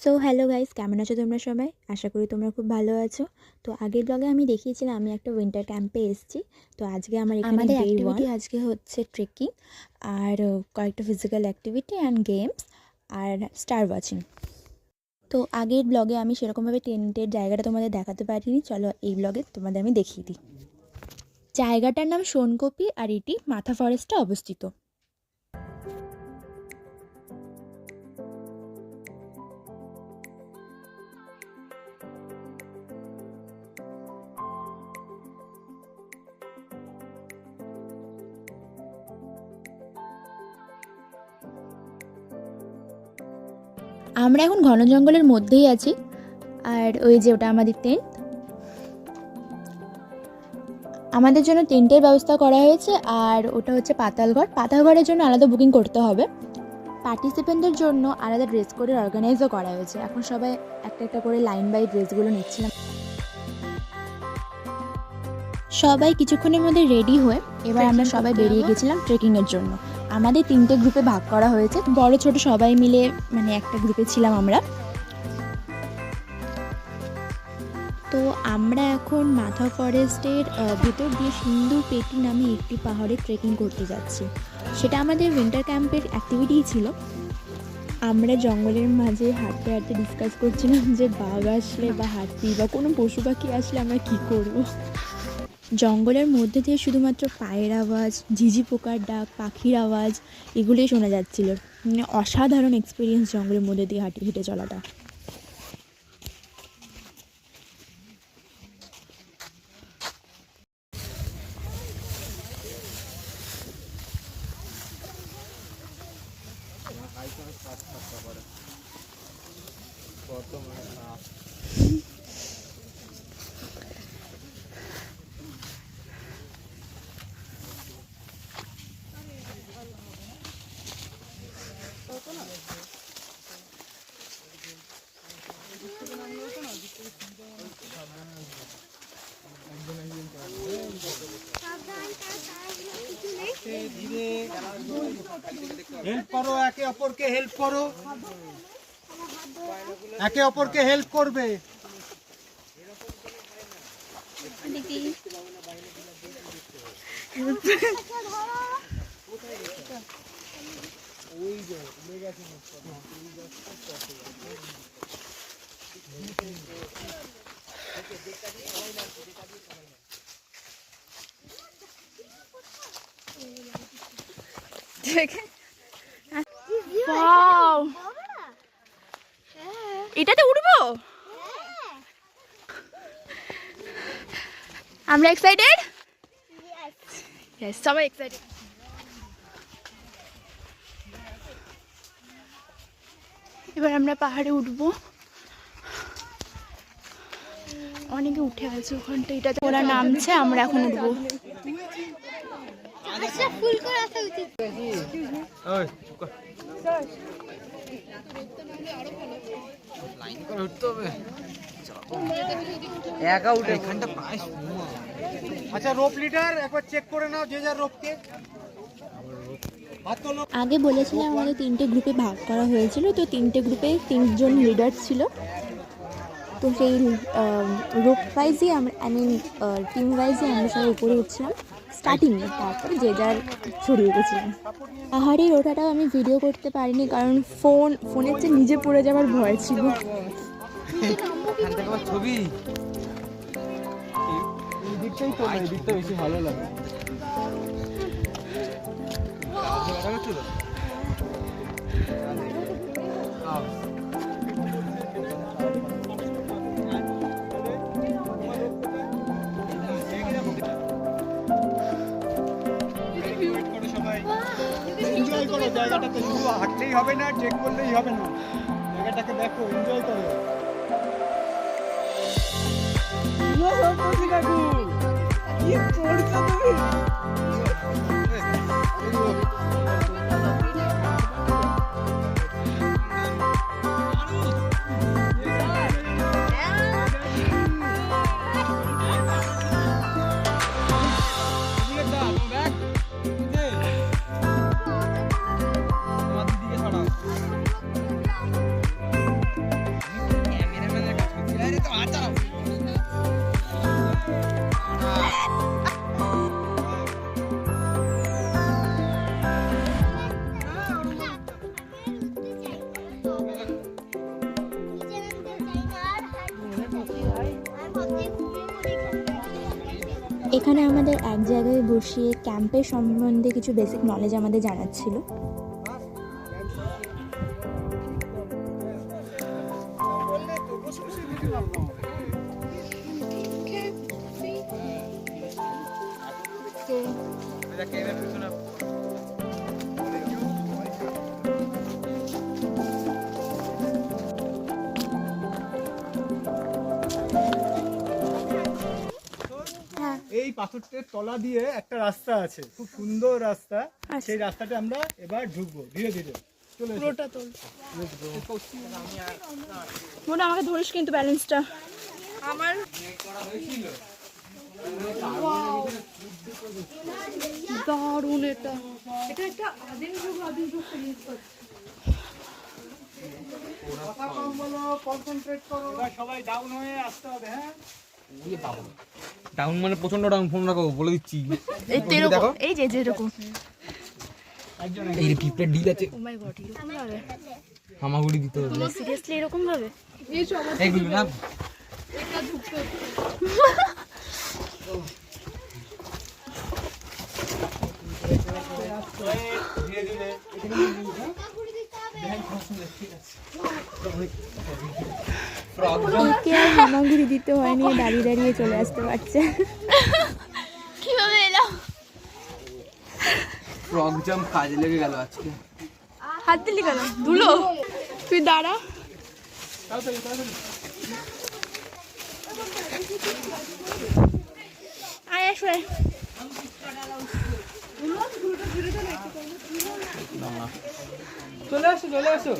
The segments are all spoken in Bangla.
সো হ্যালো গাইস, কেমন আছো তোমরা সবাই? আশা করি তোমরা খুব ভালো আছো। তো আগের ব্লগে আমি দেখিয়েছিলাম আমি একটা উইন্টার ক্যাম্পে এসেছি। তো আজকে আমাদের অ্যাক্টিভিটি আজকে হচ্ছে ট্রেকিং আর কয়েকটা ফিজিক্যাল অ্যাক্টিভিটি অ্যান্ড গেমস আর স্টার ওয়াচিং। তো আগের ব্লগে আমি সেরকমভাবে টেন্টের জায়গাটা তোমাদের দেখাতে পারিনি। চলো এই ব্লগে তোমাদের আমি দেখিয়ে দিই। জায়গাটার নাম সোনকপি আর এটি মাথা ফরেস্টে অবস্থিত। আমরা এখন ঘন জঙ্গলের মধ্যেই আছি। আর ওই যে ওটা আমাদের টেন্ট, আমাদের জন্য টেন্টের ব্যবস্থা করা হয়েছে। আর ওটা হচ্ছে পাতালঘর। পাতালঘরের জন্য আলাদা বুকিং করতে হবে। পার্টিসিপেন্টদের জন্য আলাদা ড্রেস কোডে অর্গানাইজও করা হয়েছে। এখন সবাই একটা একটা করে লাইন বাই ড্রেসগুলো নিচ্ছিলাম। সবাই কিছুক্ষণের মধ্যে রেডি হয়ে এবার আমরা সবাই বেরিয়ে গেছিলাম ট্রেকিংয়ের জন্য। আমাদের 3টে গ্রুপে ভাগ করা হয়েছে, বড় ছোট সবাই মিলে একটা গ্রুপে ছিলাম আমরা। তো আমরা এখন মাথা ফরেস্টের ভেতর দিয়ে সিন্ধু পেটি নামে একটি পাহাড়ে ট্রেকিং করতে যাচ্ছি। সেটা আমাদের উইন্টার ক্যাম্পের অ্যাক্টিভিটিই ছিল। আমরা জঙ্গলের মাঝে হাঁটতে হাঁটতে ডিসকাস করছিলাম যে বাঘ আসলে বা হাতি বা কোনো পশু পাখি আসলে আমরা কী করব। জঙ্গলের মধ্যে দিয়ে শুধুমাত্র পায়ের আওয়াজ, ঝিঝি পোকার ডাক, পাখির আওয়াজ এগুলোই শোনা যাচ্ছিল। অসাধারণ এক্সপিরিয়েন্স জঙ্গলের মধ্যে দিয়ে হেঁটে চলাটা। হেল্প করো, একে অপরকে হেল্প করো, একে অপরকে হেল্প করবে। এটাতে উঠবো আমরা? এক্সাইটেড? ইয়েস, সবাই এক্সাইটেড। এবার আমরা পাহাড়ে উঠবো। অনেকে উঠে আছে ওখানটা, এটাতে ওরা নামছে, আমরা এখন উঠবো। আচ্ছা, রোপ লিডার একবার চেক করে নাও যে যার রোপকে। আগে বলেছিলাম আমাদের 3টে গ্রুপে ভাগ করা হয়েছিল। তো 3টে গ্রুপে 3জন লিডার ছিল। তো সেই রোপ ওয়াইজই টিম ওয়াইজই আমরা সবাই উপরে উঠছিলাম স্টার্টিংয়ে। তারপরে যে যার ছড়িয়ে গেছিলাম। পাহাড়ের ওঠাটাও আমি ভিডিও করতে পারিনি, কারণ ফোনের চেয়ে নিজে পড়ে যাওয়ার ভয় ছিল। ছবি দিকটা বেশি ভালো লাগে। এনজয় করো জায়গাটাতে, শুধু হাঁটলেই হবে না, চেক করলেই হবে না, জায়গাটাকে দেখো, এনজয় করো। কি করছো তুমি? এখানে আমাদের এক জায়গায় বসিয়ে ক্যাম্পের সম্বন্ধে কিছু বেসিক নলেজ আমাদের জানাচ্ছিল। এই পাথরটির তলা দিয়ে একটা রাস্তা আছে, খুব সুন্দর রাস্তা। সেই রাস্তাটা আমরা এবার ঢুকবো ধীরে ধীরে। চলে এসো। মোটা আমাকে ধরিস কিন্তু ব্যালেন্সটা আমার দারুণ। এটা এটা একটা আদিম যুগ কথা কম বলো, কনসেন্ট্রেট করো। এবার সবাই ডাউন হয়ে আসতে হবে। হ্যাঁ, ডাউন মানে প্রচন্ড ডাউন, ফোন রাখো বলে দিচ্ছি। এই তো এরকম, এই যে যেরকম এই পিঁপড়ের ডিল আছে, ও মাই গড এরকম ভাবে হামাগুড়ি দিতে হবে। সিরিয়াসলি এরকম ভাবে এইগুলো না ধীরে ধীরে। ওকে আর হামাগুড়ি দিতে হয়নি, দাঁড়িয়ে দাঁড়িয়ে চলে আসতে পারছে। কিভাবে এলাম? ফ্রগ জাম্প কাজে লেগে গেল আজকে। হাত দিলি কেন? ধুলো। তুই দাঁড়া। আয় আসো। চলে আসো চলে আসো।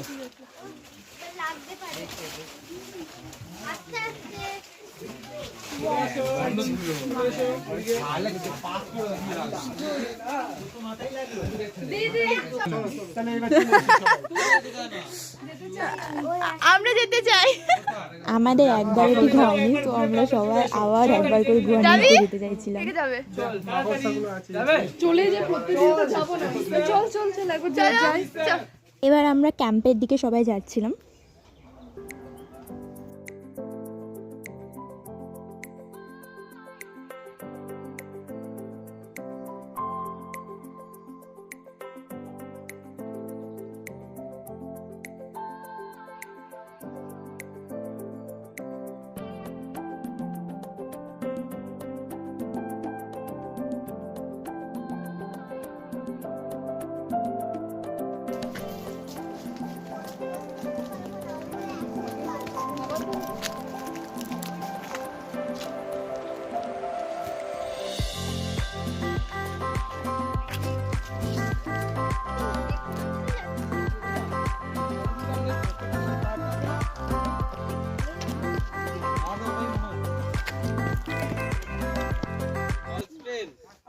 আমরা যেতে চাই। আমাদের একবার ঠিক হয়নি, তো আমরা সবাই আবার একবার করে গোয়া নিতে যেতে চাইছিলাম। যাবে চলে যে প্রত্যেকদিন তো যাবো না। চল চল চল একবার যাই। এবার আমরা ক্যাম্পের দিকে সবাই যাচ্ছিলাম।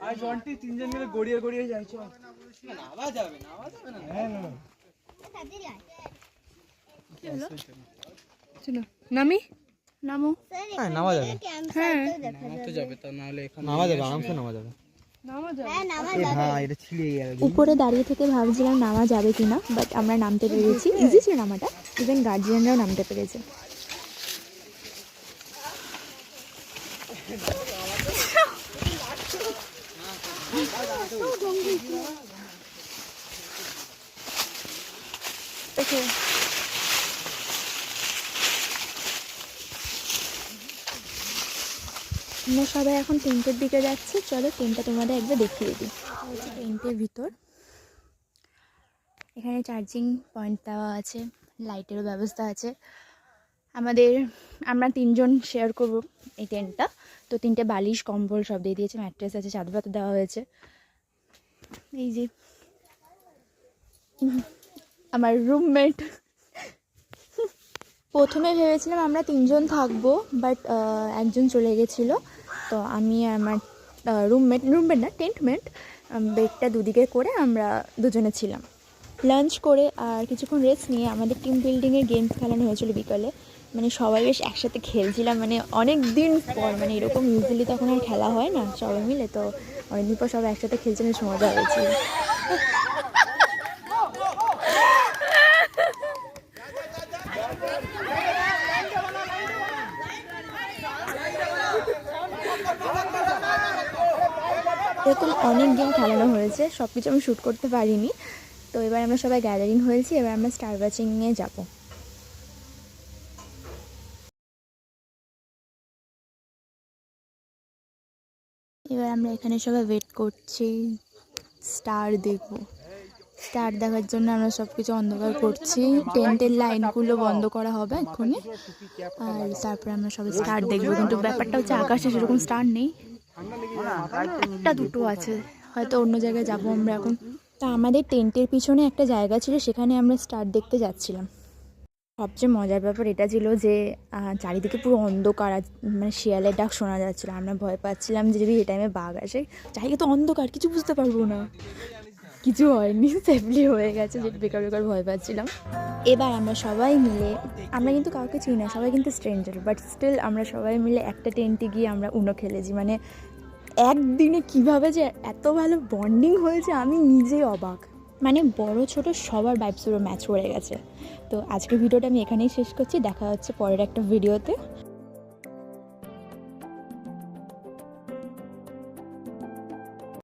আর জন্টি তিনজন মিলে গড়িয়ে গড়িয়ে যাই। চল নামা যাবে না। হ্যাঁ না, চলো নামি নামো। হ্যাঁ নামা যাবে। হ্যাঁ নামাতে যাবে তা, না হলে এখানে নামা যাবে, আরামসে নামা যাবে। নামা যাবে। হ্যাঁ এটা ছিঁড়ে গেল। উপরে দাঁড়িয়ে থেকে ভাবছিলাম নামা যাবে কিনা, বাট আমরা নামতে পেরেছি। ইজি ছিল নামাটা, ইভেন গার্জিয়ানরাও নামতে পেরেছে। ওকে আমরা সবাই এখন টেন্টের দিকে যাচ্ছি। চলো টেন্টটা তোমাদের একবার দেখিয়ে দিই। হচ্ছে টেন্টের ভিতর, এখানে চার্জিং পয়েন্ট দেওয়া আছে, লাইটেরও ব্যবস্থা আছে। আমরা তিনজন শেয়ার করব এই টেন্টটা, তো তিনটে বালিশ কম্বল সব দিয়ে দিয়েছে, ম্যাট্রেস আছে, চাদর পাতা দেওয়া হয়েছে। এই যে আমার রুমমেট। প্রথমে ভেবেছিলাম আমরা তিনজন থাকবো, বাট একজন চলে গেছিলো, তো আমি আমার রুমমেট না টেন্টমেট বেডটা দুদিকে করে আমরা দুজনে ছিলাম। লাঞ্চ করে আর কিছুক্ষণ রেস্ট নিয়ে আমাদের টিম বিল্ডিংয়ের গেমস খেলানো হয়েছিল বিকালে। মানে সবাই বেশ একসাথে খেলছিলাম, মানে অনেক দিন পর, মানে এরকম ইউজুয়ালি তখন আর খেলা হয় না সবাই মিলে, তো অনেকদিন পর সবাই একসাথে খেলছে, বেশ মজা হয়েছিল। এরকম অনেক গেম খেলানো হয়েছে, সব কিছু আমি শ্যুট করতে পারিনি। তো এবার আমরা সবাই গ্যাদারিং হয়েছি, এবার আমরা স্টার ওয়াচিংয়ে যাবো। এবার আমরা এখানে সবাই ওয়েট করছি, স্টার দেখব। স্টার দেখার জন্য আমরা সব কিছু অন্ধকার করছি, টেন্টের লাইনগুলো বন্ধ করা হবে এক্ষুনি, আর তারপরে আমরা সবাই স্টার দেখবো। কিন্তু ব্যাপারটা হচ্ছে আকাশে সেরকম স্টার নেই, একটা দুটো আছে, হয়তো অন্য জায়গায় যাবো আমরা এখন। তা আমাদের টেন্টের পিছনে একটা জায়গা ছিল, সেখানে আমরা স্টার দেখতে যাচ্ছিলাম। সবচেয়ে মজার ব্যাপার এটা ছিল যে চারিদিকে পুরো অন্ধকার, আর মানে শিয়ালের ডাক শোনা যাচ্ছিলো। আমরা ভয় পাচ্ছিলাম যে যদি এই টাইমে বাঘ আসে, চারিদিকে তো অন্ধকার, কিছু বুঝতে পারবো না। কিছু হয়নি, সেফলি হয়ে গেছে, যেটা বেকার বেকার ভয় পাচ্ছিলাম। এবার আমরা সবাই মিলে, আমরা কিন্তু কাউকে চিনি না, সবাই কিন্তু স্ট্রেঞ্জার, বাট স্টিল আমরা সবাই মিলে একটা টেন্টে গিয়ে আমরা উনো খেলেছি। মানে একদিনে কিভাবে যে এত ভালো বন্ডিং হয়েছে আমি নিজেই অবাক। মানে বড় ছোট সবার ভাইবস পুরো ম্যাচ করে গেছে। তো আজকের ভিডিওটা আমি এখানেই শেষ করছি, দেখা হচ্ছে পরের একটা ভিডিওতে।